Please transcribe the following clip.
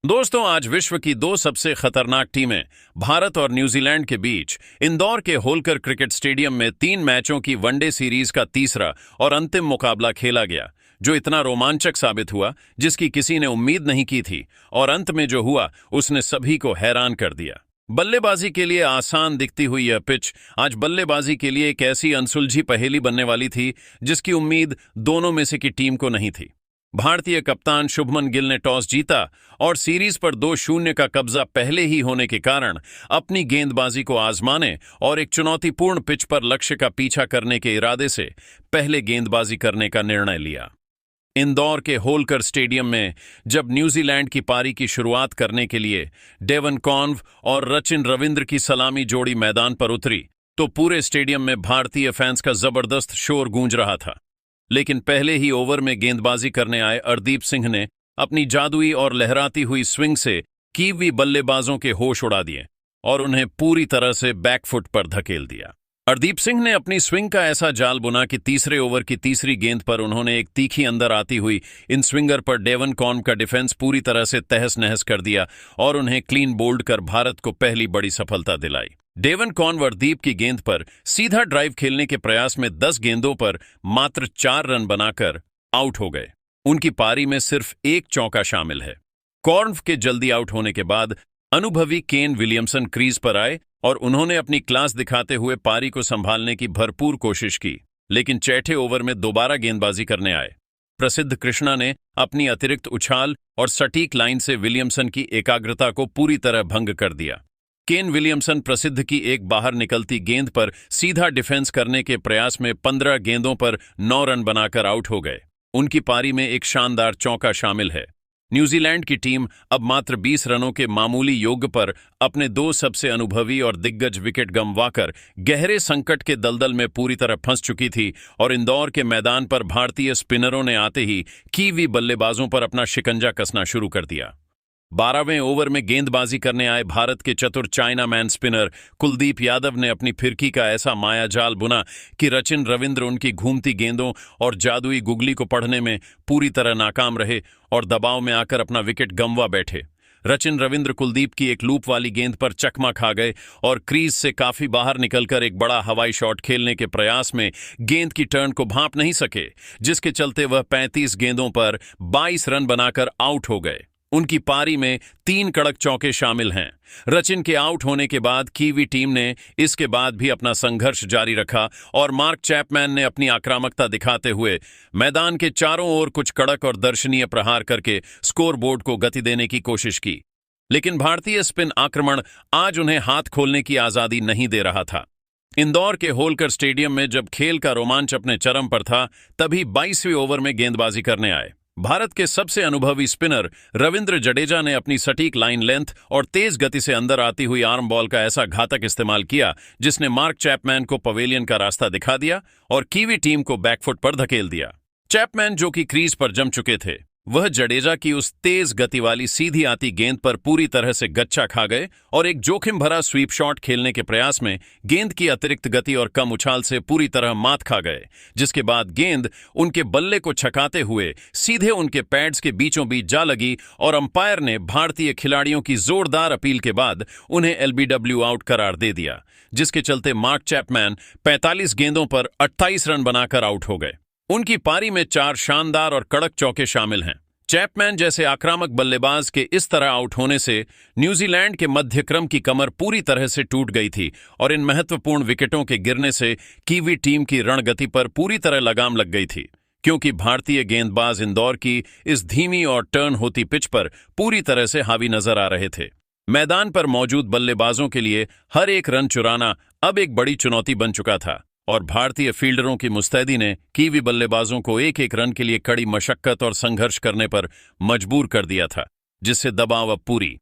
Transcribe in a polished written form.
दोस्तों, आज विश्व की दो सबसे खतरनाक टीमें भारत और न्यूजीलैंड के बीच इंदौर के होलकर क्रिकेट स्टेडियम में 3 मैचों की वनडे सीरीज का तीसरा और अंतिम मुकाबला खेला गया, जो इतना रोमांचक साबित हुआ जिसकी किसी ने उम्मीद नहीं की थी। और अंत में जो हुआ उसने सभी को हैरान कर दिया। बल्लेबाजी के लिए आसान दिखती हुई यह पिच आज बल्लेबाजी के लिए एक ऐसी अनसुलझी पहेली बनने वाली थी जिसकी उम्मीद दोनों में से की टीम को नहीं थी। भारतीय कप्तान शुभमन गिल ने टॉस जीता और सीरीज पर 2-0 का कब्जा पहले ही होने के कारण अपनी गेंदबाजी को आजमाने और एक चुनौतीपूर्ण पिच पर लक्ष्य का पीछा करने के इरादे से पहले गेंदबाजी करने का निर्णय लिया। इंदौर के होलकर स्टेडियम में जब न्यूजीलैंड की पारी की शुरुआत करने के लिए डेवन कॉन्व और रचिन रविंद्र की सलामी जोड़ी मैदान पर उतरी तो पूरे स्टेडियम में भारतीय फैंस का जबरदस्त शोर गूंज रहा था। लेकिन पहले ही ओवर में गेंदबाजी करने आए अर्दीप सिंह ने अपनी जादुई और लहराती हुई स्विंग से कीवी बल्लेबाजों के होश उड़ा दिए और उन्हें पूरी तरह से बैकफुट पर धकेल दिया। अर्दीप सिंह ने अपनी स्विंग का ऐसा जाल बुना कि तीसरे ओवर की तीसरी गेंद पर उन्होंने एक तीखी अंदर आती हुई इन स्विंगर पर डेवन कॉर्न का डिफेंस पूरी तरह से तहस नहस कर दिया और उन्हें क्लीन बोल्ड कर भारत को पहली बड़ी सफलता दिलाई। डेवन कॉर्न वर्दीप की गेंद पर सीधा ड्राइव खेलने के प्रयास में 10 गेंदों पर मात्र 4 रन बनाकर आउट हो गए। उनकी पारी में सिर्फ एक चौका शामिल है। कॉर्न के जल्दी आउट होने के बाद अनुभवी केन विलियमसन क्रीज पर आए और उन्होंने अपनी क्लास दिखाते हुए पारी को संभालने की भरपूर कोशिश की, लेकिन चौथे ओवर में दोबारा गेंदबाजी करने आए। प्रसिद्ध कृष्णा ने अपनी अतिरिक्त उछाल और सटीक लाइन से विलियमसन की एकाग्रता को पूरी तरह भंग कर दिया। केन विलियमसन प्रसिद्ध की एक बाहर निकलती गेंद पर सीधा डिफेंस करने के प्रयास में 15 गेंदों पर 9 रन बनाकर आउट हो गए। उनकी पारी में एक शानदार चौका शामिल है। न्यूजीलैंड की टीम अब मात्र 20 रनों के मामूली योग पर अपने 2 सबसे अनुभवी और दिग्गज विकेट गंवाकर गहरे संकट के दलदल में पूरी तरह फंस चुकी थी और इंदौर के मैदान पर भारतीय स्पिनरों ने आते ही कीवी बल्लेबाजों पर अपना शिकंजा कसना शुरू कर दिया। 12वें ओवर में गेंदबाजी करने आए भारत के चतुर China man spinner Kuldeep Yadav ने अपनी फिरकी का ऐसा मायाजाल बुना कि रचिन रविंद्र उनकी घूमती गेंदों और जादुई गुगली को पढ़ने में पूरी तरह नाकाम रहे और दबाव में आकर अपना विकेट गंवा बैठे। रचिन रविंद्र कुलदीप की एक लूप वाली गेंद पर चकमा खा गए और क्रीज से काफी बाहर निकलकर एक बड़ा हवाई शॉट खेलने के प्रयास में गेंद की टर्न को भांप नहीं सके, जिसके चलते वह 35 गेंदों पर 22 रन बनाकर आउट हो गए। उनकी पारी में 3 कड़क चौके शामिल हैं। रचिन के आउट होने के बाद कीवी टीम ने इसके बाद भी अपना संघर्ष जारी रखा और मार्क चैपमैन ने अपनी आक्रामकता दिखाते हुए मैदान के चारों ओर कुछ कड़क और दर्शनीय प्रहार करके स्कोरबोर्ड को गति देने की कोशिश की। लेकिन भारतीय स्पिन आक्रमण आज उन्हें हाथ खोलने की आजादी नहीं दे रहा था। इंदौर के होलकर स्टेडियम में जब खेल का रोमांच अपने चरम पर था, तभी 22वें ओवर में गेंदबाजी करने आए भारत के सबसे अनुभवी स्पिनर रविंद्र जडेजा ने अपनी सटीक लाइन लेंथ और तेज गति से अंदर आती हुई आर्म बॉल का ऐसा घातक इस्तेमाल किया जिसने मार्क चैपमैन को पवेलियन का रास्ता दिखा दिया और कीवी टीम को बैकफुट पर धकेल दिया। चैपमैन, जो कि क्रीज पर जम चुके थे, वह जडेजा की उस तेज गति वाली सीधी आती गेंद पर पूरी तरह से गच्चा खा गए और एक जोखिम भरा स्वीप शॉट खेलने के प्रयास में गेंद की अतिरिक्त गति और कम उछाल से पूरी तरह मात खा गए, जिसके बाद गेंद उनके बल्ले को छकाते हुए सीधे उनके पैड्स के बीचों बीच जा लगी और अंपायर ने भारतीय खिलाड़ियों की जोरदार अपील के बाद उन्हें एलबीडब्ल्यू आउट करार दे दिया, जिसके चलते मार्क चैपमैन 45 गेंदों पर 28 रन बनाकर आउट हो गए। उनकी पारी में 4 शानदार और कड़क चौके शामिल हैं। चैपमैन जैसे आक्रामक बल्लेबाज के इस तरह आउट होने से न्यूजीलैंड के मध्यक्रम की कमर पूरी तरह से टूट गई थी और इन महत्वपूर्ण विकेटों के गिरने से कीवी टीम की रणगति पर पूरी तरह लगाम लग गई थी, क्योंकि भारतीय गेंदबाज इंदौर की इस धीमी और टर्न होती पिच पर पूरी तरह से हावी नजर आ रहे थे। मैदान पर मौजूद बल्लेबाजों के लिए हर एक रन चुराना अब एक बड़ी चुनौती बन चुका था और भारतीय फील्डरों की मुस्तैदी ने कीवी बल्लेबाजों को एक एक रन के लिए कड़ी मशक्कत और संघर्ष करने पर मजबूर कर दिया था, जिससे दबाव अब पूरी